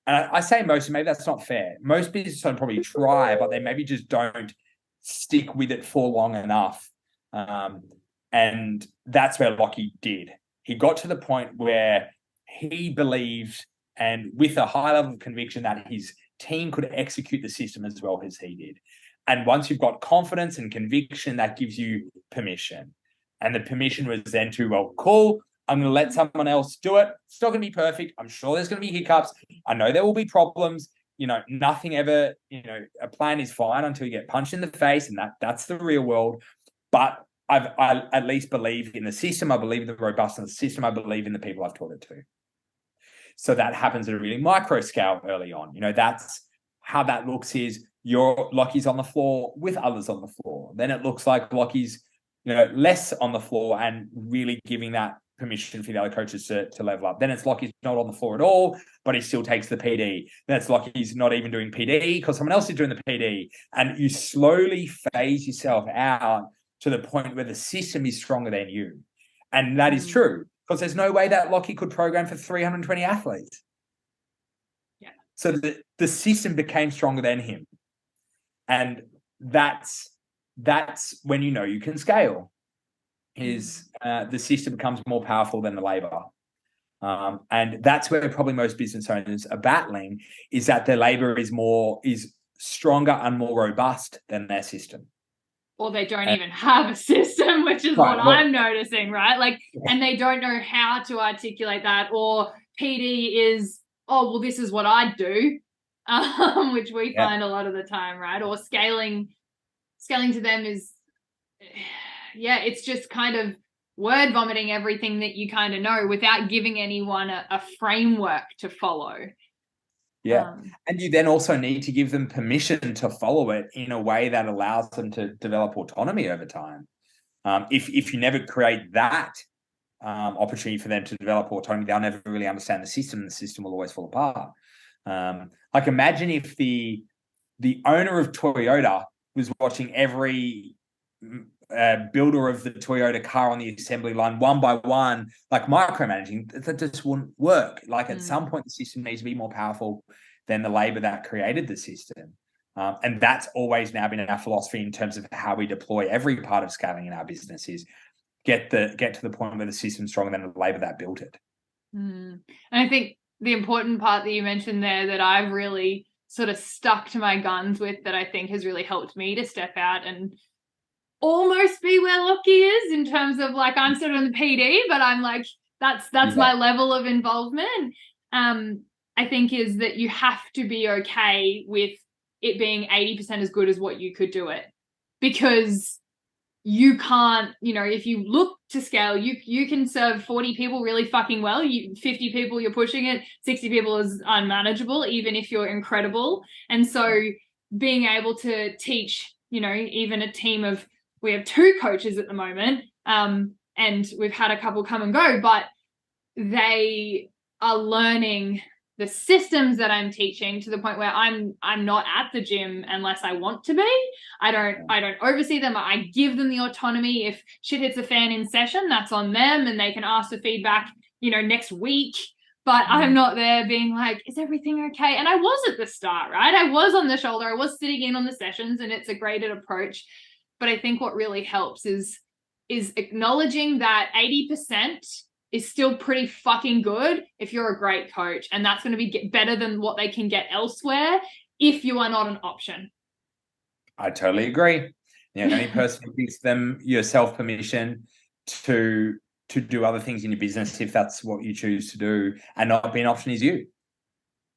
and I say most, maybe that's not fair. Most business owners probably try, but they maybe just don't stick with it for long enough. And that's where Lockie did. He got to the point where he believed, and with a high level of conviction, that his team could execute the system as well as he did. And once you've got confidence and conviction, that gives you permission. And the permission was then to, well, cool, I'm going to let someone else do it. It's not going to be perfect. I'm sure there's going to be hiccups. I know there will be problems. You know, nothing ever, you know, a plan is fine until you get punched in the face, and that's the real world. But I at least believe in the system. I believe in the robustness of the system. I believe in the people I've taught it to. So that happens at a really micro scale early on. You know, that's how that looks is Lockie's on the floor with others on the floor. Then it looks like Lockie's, you know, less on the floor and really giving that permission for the other coaches to level up. Then it's Lockie's not on the floor at all, but he still takes the PD. Then it's Lockie's not even doing PD because someone else is doing the PD. And you slowly phase yourself out to the point where the system is stronger than you. And that is true, because there's no way that Lockie could program for 320 athletes. Yeah. So the system became stronger than him. And that's when you know you can scale. Is the system becomes more powerful than the labor. And that's where probably most business owners are battling, is that their labor is stronger and more robust than their system. Or they don't even have a system, which is what I'm noticing, right? Like, and they don't know how to articulate that. Or PD is, oh, well, this is what I do, which we find a lot of the time, right? Or scaling to them is, it's just kind of word vomiting everything that you kind of know without giving anyone a framework to follow. Yeah. And you then also need to give them permission to follow it in a way that allows them to develop autonomy over time. If you never create that opportunity for them to develop autonomy, they'll never really understand the system, and the system will always fall apart. Like, imagine if the owner of Toyota was watching every builder of the Toyota car on the assembly line one by one, like micromanaging. That just wouldn't work. Like, at some point, the system needs to be more powerful than the labor that created the system. And that's always now been our philosophy in terms of how we deploy every part of scaling in our business is get to the point where the system's stronger than the labor that built it. And I think the important part that you mentioned there that I've really sort of stuck to my guns with, that I think has really helped me to step out and almost be where Lockie is, in terms of like, I'm still in the PD, but I'm like, that's my level of involvement. I think is that you have to be okay with it being 80% as good as what you could do it, because you can't, if you look to scale, you can serve 40 people really fucking well. 50 people, you're pushing it. 60 people is unmanageable, even if you're incredible. And so being able to teach, even a team of, we have 2 coaches at the moment, and we've had a couple come and go, but they are learning the systems that I'm teaching to the point where I'm not at the gym unless I want to be. I don't oversee them. I give them the autonomy. If shit hits a fan in session, that's on them, and they can ask for feedback, next week. But I'm not there being like, is everything okay? And I was at the start, right? I was on the shoulder. I was sitting in on the sessions, and it's a graded approach. But I think what really helps is acknowledging that 80% is still pretty fucking good if you're a great coach, and that's going to be better than what they can get elsewhere if you are not an option. I totally agree. The only person who gives them yourself permission to do other things in your business, if that's what you choose to do, and not be an option, is you.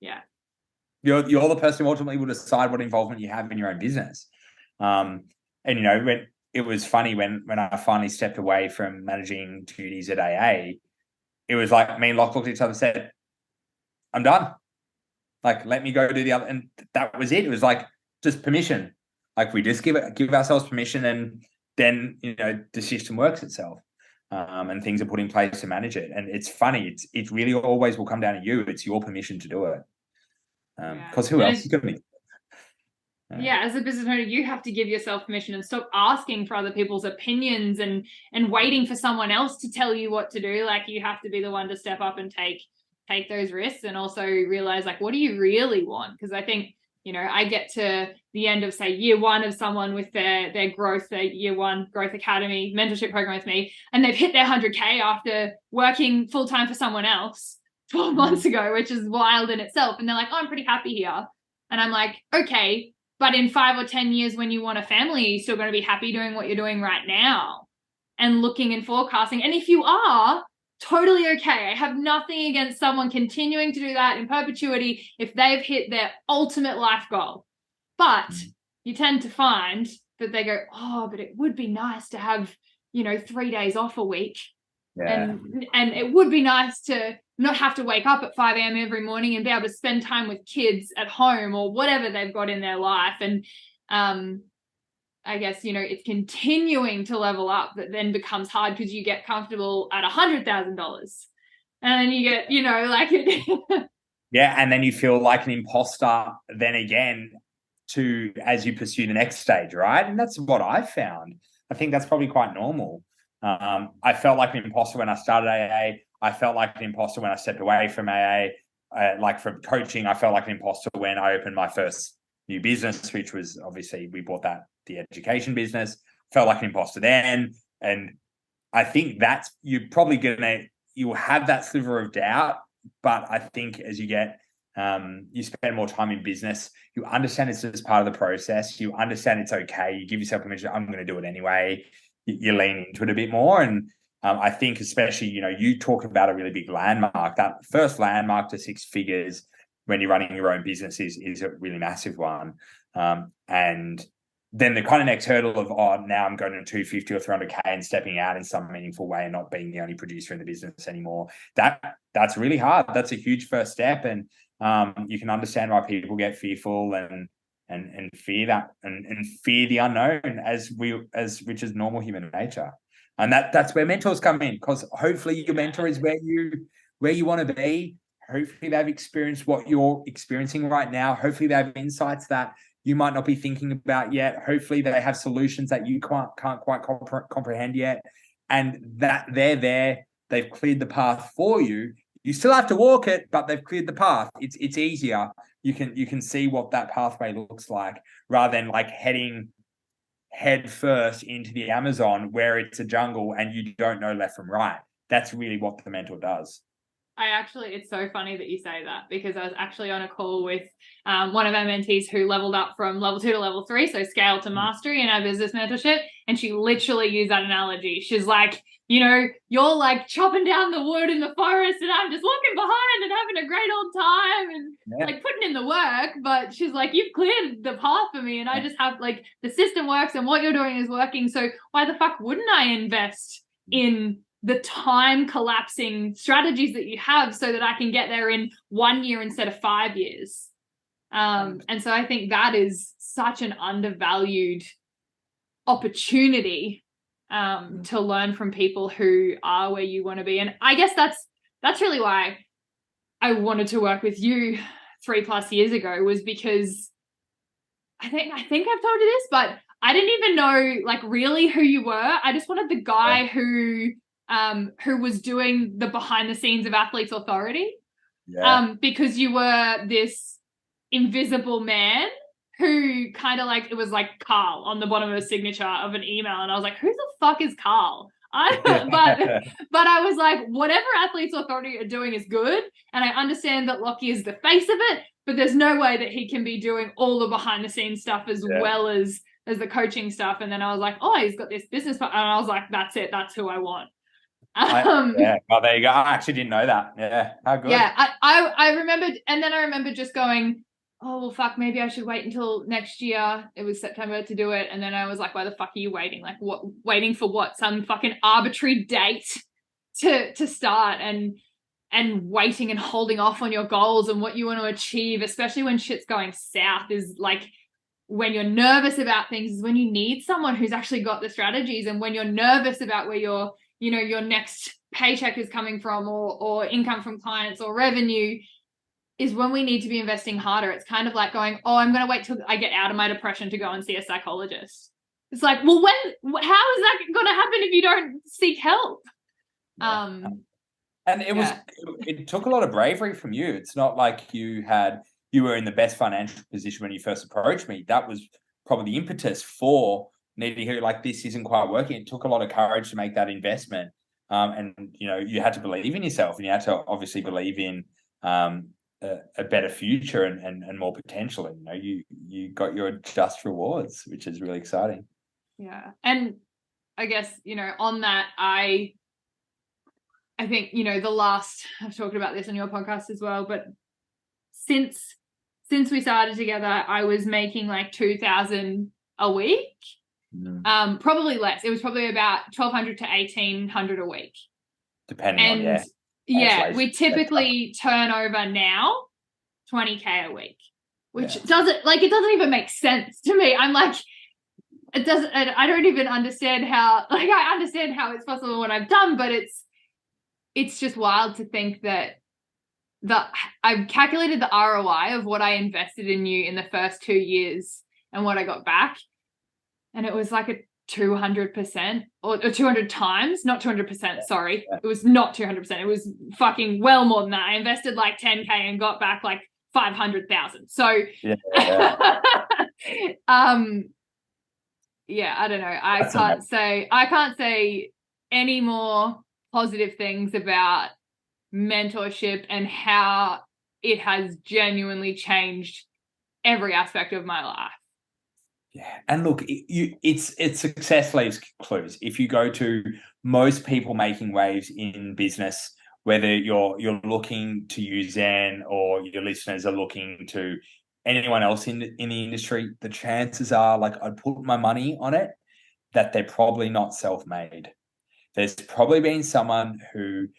Yeah. You're the person who ultimately will decide what involvement you have in your own business. And when it was funny when I finally stepped away from managing duties at AA, it was like me and Locke looked at each other and said, I'm done. Like, let me go do the other. And that was it. It was like just permission. Like, we just give ourselves permission, and then, the system works itself. And things are put in place to manage it. And it's funny. It really always will come down to you. It's your permission to do it. Because who else is going to be? Yeah, as a business owner, you have to give yourself permission and stop asking for other people's opinions and waiting for someone else to tell you what to do. Like, you have to be the one to step up and take those risks, and also realize, like, what do you really want? Because I think, I get to the end of, say, year 1 of someone with their growth, their year 1 growth academy mentorship program with me, and they've hit their 100K after working full time for someone else 12 months ago, which is wild in itself. And they're like, oh, I'm pretty happy here. And I'm like, okay, but in 5 or 10 years, when you want a family, are you still going to be happy doing what you're doing right now and looking and forecasting? And if you are, totally okay. I have nothing against someone continuing to do that in perpetuity if they've hit their ultimate life goal. But you tend to find that they go, oh, but it would be nice to have, 3 days off a week. Yeah. And it would be nice to not have to wake up at 5 a.m. every morning and be able to spend time with kids at home or whatever they've got in their life. And I guess, it's continuing to level up that then becomes hard, because you get comfortable at $100,000 and then you get, like it. Yeah. And then you feel like an imposter then again as you pursue the next stage, right? And that's what I found. I think that's probably quite normal. I felt like an imposter when I started AA. I felt like an imposter when I stepped away from AA. Like, from coaching, I felt like an imposter when I opened my first new business, which was, obviously, we bought the education business. Felt like an imposter then. And I think that's, you're probably you'll have that sliver of doubt. But I think as you you spend more time in business, you understand it's just part of the process. You understand it's okay. You give yourself permission, I'm going to do it anyway. You lean into it a bit more. And I think, especially, you talk about a really big landmark. That first landmark to 6 figures when you're running your own business is a really massive one. And then the kind of next hurdle of, now I'm going to 250 or 300K and stepping out in some meaningful way and not being the only producer in the business anymore. That's really hard. That's a huge first step. And you can understand why people get fearful and fear that and fear the unknown, which is normal human nature. And that's where mentors come in, because hopefully your mentor is where you want to be. Hopefully they've experienced what you're experiencing right now. Hopefully they have insights that you might not be thinking about yet. Hopefully they have solutions that you can't quite comprehend yet. And that they're there, they've cleared the path for you. You still have to walk it, but they've cleared the path. It's easier. You can see what that pathway looks like, rather than like heading head first into the Amazon where it's a jungle and you don't know left from right. That's really what the mentor does. It's so funny that you say that, because I was actually on a call with one of our mentees who leveled up from level 2 to level 3, so scale to mastery in our business mentorship. And she literally used that analogy. She's like, you're like chopping down the wood in the forest and I'm just walking behind and having a great old time and like putting in the work. But she's like, you've cleared the path for me and I just have like, the system works and what you're doing is working. So why the fuck wouldn't I invest in the time collapsing strategies that you have so that I can get there in 1 year instead of 5 years? And so I think that is such an undervalued opportunity to learn from people who are where you want to be. And I guess that's really why I wanted to work with you 3+ years ago, was because I think I've told you this, but I didn't even know like really who you were. I just wanted the guy who was doing the behind the scenes of Athletes Authority. Because you were this invisible man who kind of like, it was like Karl on the bottom of a signature of an email. And I was like, who the fuck is Karl? But I was like, whatever Athletes Authority are doing is good. And I understand that Lockie is the face of it, but there's no way that he can be doing all the behind the scenes stuff as well as the coaching stuff. And then I was like, oh, he's got this business. And I was like, that's it. That's who I want. Well, there you go. I actually didn't know that. Yeah. How good. Yeah. I remembered. And then I remember just going, oh, well, fuck, maybe I should wait until next year. It was September to do it. And then I was like, why the fuck are you waiting? Like, what? Waiting for what? Some fucking arbitrary date to start, and waiting and holding off on your goals and what you want to achieve, especially when shit's going south, is like, when you're nervous about things is when you need someone who's actually got the strategies. And when you're nervous about where your next paycheck is coming from, or income from clients or revenue, is when we need to be investing harder. It's kind of like going, oh, I'm going to wait till I get out of my depression to go and see a psychologist. It's like, well, how is that going to happen if you don't seek help? And it took a lot of bravery from you. It's not like you were in the best financial position when you first approached me. That was probably the impetus for needing to hear like, this isn't quite working. It took a lot of courage to make that investment. And you had to believe in yourself, and you had to obviously believe in a better future and more potential. And you got your just rewards, which is really exciting. Yeah. And I guess, on that, I think, I've talked about this on your podcast as well, but since we started together, I was making like 2,000 a week. Probably less. It was probably about 1,200 to 1,800 a week. Depending on, yeah, we typically turn over now 20K a week, which doesn't even make sense to me. I'm like, it doesn't, I don't even understand how, like, I understand how it's possible what I've done, but it's just wild to think that I've calculated the ROI of what I invested in you in the first 2 years and what I got back. And it was like a 200% or 200 times, not 200%. Sorry. It was not 200%. It was fucking well more than that. I invested like 10K and got back like 500,000. So, I don't know. I can't say any more positive things about mentorship and how it has genuinely changed every aspect of my life. Yeah, and look, it's success leaves clues. If you go to most people making waves in business, whether you're looking to use Zen or your listeners are looking to anyone else in the industry, the chances are, like, I'd put my money on it, that they're probably not self-made. There's probably been someone who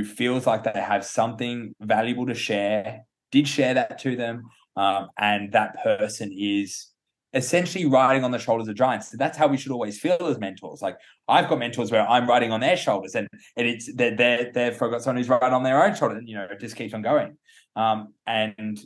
feels like they have something valuable to share, did share that to them, and that person is essentially riding on the shoulders of giants. That's how we should always feel as mentors. Like, I've got mentors where I'm riding on their shoulders, and they've got someone who's riding on their own shoulder, and it just keeps on going. And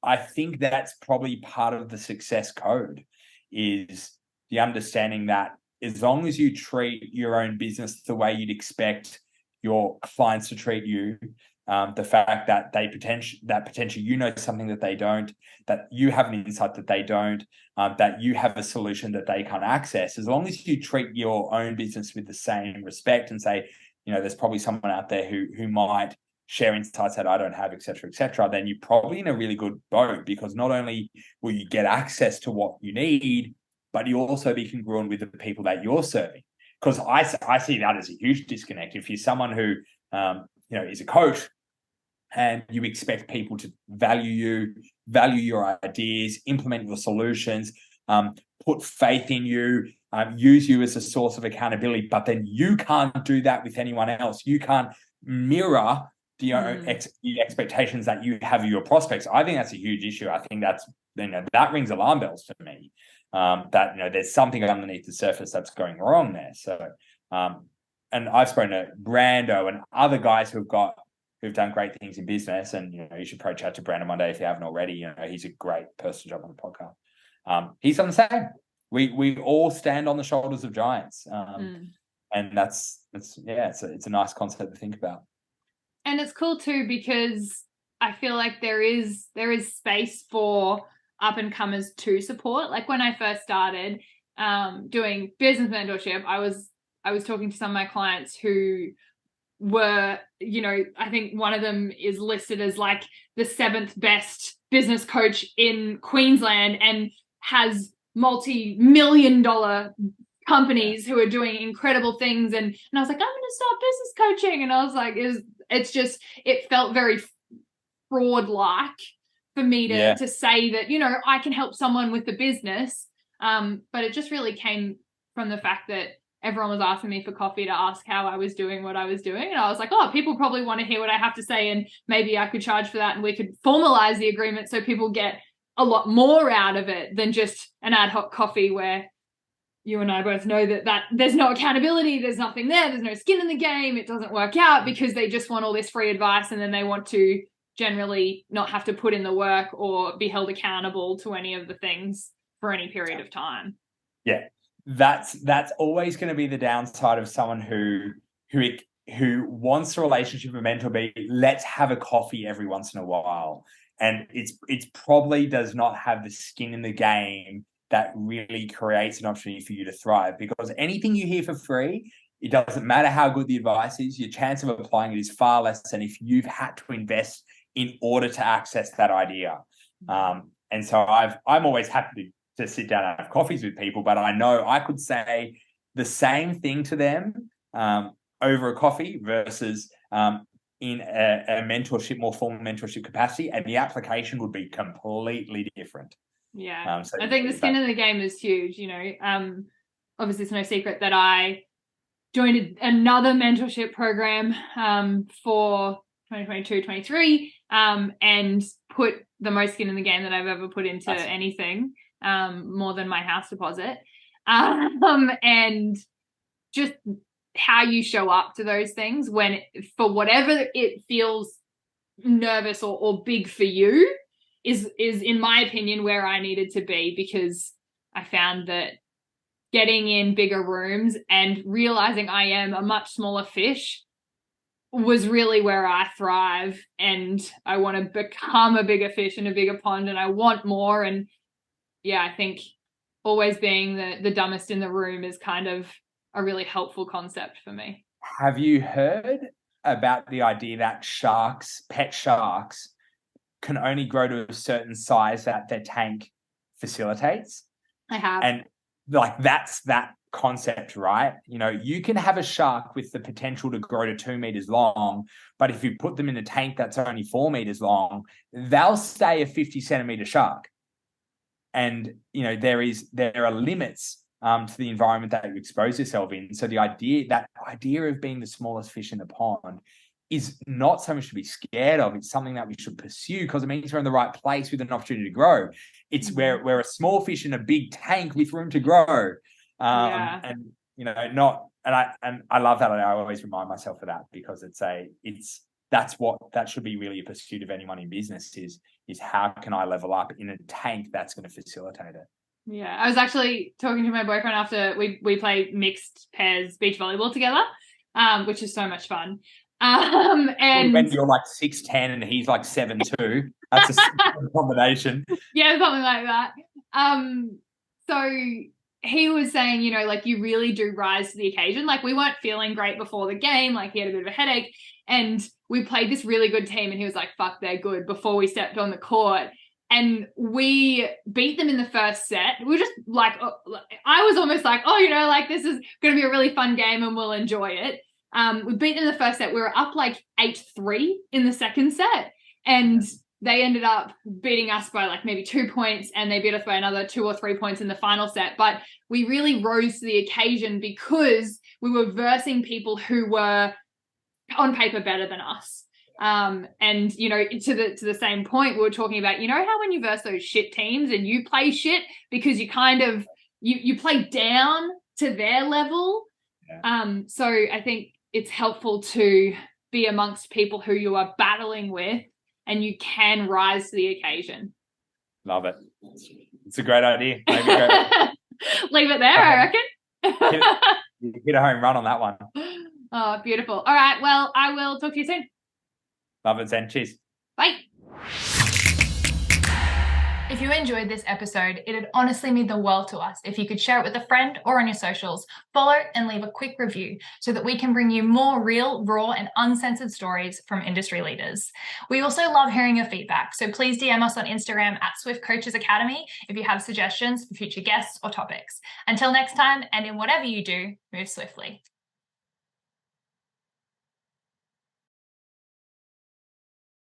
I think that's probably part of the success code, is the understanding that as long as you treat your own business the way you'd expect your clients to treat you, the fact that potentially you know something that they don't, that you have an insight that they don't, that you have a solution that they can't access. As long as you treat your own business with the same respect and say, there's probably someone out there who might share insights that I don't have, et cetera, then you're probably in a really good boat, because not only will you get access to what you need, but you'll also be congruent with the people that you're serving. Because I see that as a huge disconnect. If you're someone who is a coach, and you expect people to value your ideas, implement your solutions, put faith in you, use you as a source of accountability, but then you can't do that with anyone else. You can't mirror the expectations that you have of your prospects. I think that's a huge issue. I think that rings alarm bells to me. That there's something underneath the surface that's going wrong there. So, and I've spoken to Brando and other guys who've done great things in business, and you should probably chat to Brandon one day if you haven't already. He's a great person to jump on the podcast. He's done the same. We all stand on the shoulders of giants, and it's a nice concept to think about. And it's cool too, because I feel like there is space for up and comers to support. Like when I first started doing business mentorship, I was talking to some of my clients who were, I think one of them is listed as like the 7th best business coach in Queensland and has multi-million-dollar companies who are doing incredible things. And I was like, I'm going to start business coaching. And I was like, it felt very fraud-like for me to say that, I can help someone with the business. But it just really came from the fact that everyone was asking me for coffee to ask how I was doing what I was doing. And I was like, people probably want to hear what I have to say, and maybe I could charge for that, and we could formalize the agreement so people get a lot more out of it than just an ad hoc coffee where you and I both know that there's no accountability, there's nothing there's no skin in the game, it doesn't work out because they just want all this free advice, and then they want to generally not have to put in the work or be held accountable to any of the things for any period of time. Yeah. That's always going to be the downside of someone who wants a relationship with a mentor. Let's have a coffee every once in a while, and it's probably does not have the skin in the game that really creates an opportunity for you to thrive. Because anything you hear for free, it doesn't matter how good the advice is, your chance of applying it is far less than if you've had to invest in order to access that idea. And so I'm always happy to sit down and have coffees with people, but I know I could say the same thing to them over a coffee versus in a mentorship, more formal mentorship capacity, and the application would be completely different. Yeah. So I think the skin in the game is huge. Obviously it's no secret that I joined another mentorship program for 2022-23 and put the most skin in the game that I've ever put into anything. More than my house deposit, and just how you show up to those things when, for whatever it feels nervous or big for you, is in my opinion where I needed to be, because I found that getting in bigger rooms and realizing I am a much smaller fish was really where I thrive, and I want to become a bigger fish in a bigger pond, and I want more. And I think always being the dumbest in the room is kind of a really helpful concept for me. Have you heard about the idea that pet sharks, can only grow to a certain size that their tank facilitates? I have. And that's that concept, right? You can have a shark with the potential to grow to 2 meters long, but if you put them in a tank that's only 4 meters long, they'll stay a 50 centimeter shark. And there are limits to the environment that you expose yourself in. So the idea of being the smallest fish in the pond is not so much to be scared of. It's something that we should pursue, because it means we're in the right place with an opportunity to grow. It's we're a small fish in a big tank with room to grow. And I love that. I always remind myself of that, because that should be really a pursuit of anyone in business is how can I level up in a tank that's going to facilitate it. Yeah, I was actually talking to my boyfriend after we play mixed pairs beach volleyball together, which is so much fun. And when you're like 6'10" and he's like 7'2", that's a combination. Yeah, something like that. So he was saying, you know, like, you really do rise to the occasion. Like, we weren't feeling great before the game. Like, he had a bit of a headache, and we played this really good team, and he was like, fuck, they're good, before we stepped on the court. And we beat them in the first set. We were just like, I was almost like, oh, you know, like, this is going to be a really fun game and we'll enjoy it. We beat them in the first set. We were up like 8-3 in the second set. And they ended up beating us by like maybe 2 points, and they beat us by another 2 or 3 points in the final set. But we really rose to the occasion because we were versing people who were on paper better than us. And, you know, to the same point, we were talking about, you know, how when you verse those shit teams and you play shit because you kind of, you play down to their level. Yeah. So I think it's helpful to be amongst people who you are battling with, and you can rise to the occasion. Love it. It's a great idea. Maybe leave it there, I reckon. You hit a home run on that one. Oh, beautiful. All right. Well, I will talk to you soon. Love it, Zen. Cheers. Bye. If you enjoyed this episode, it'd honestly mean the world to us if you could share it with a friend or on your socials, follow and leave a quick review so that we can bring you more real, raw and uncensored stories from industry leaders. We also love hearing your feedback, so please DM us on Instagram at Swift Coaches Academy if you have suggestions for future guests or topics. Until next time, and in whatever you do, move swiftly.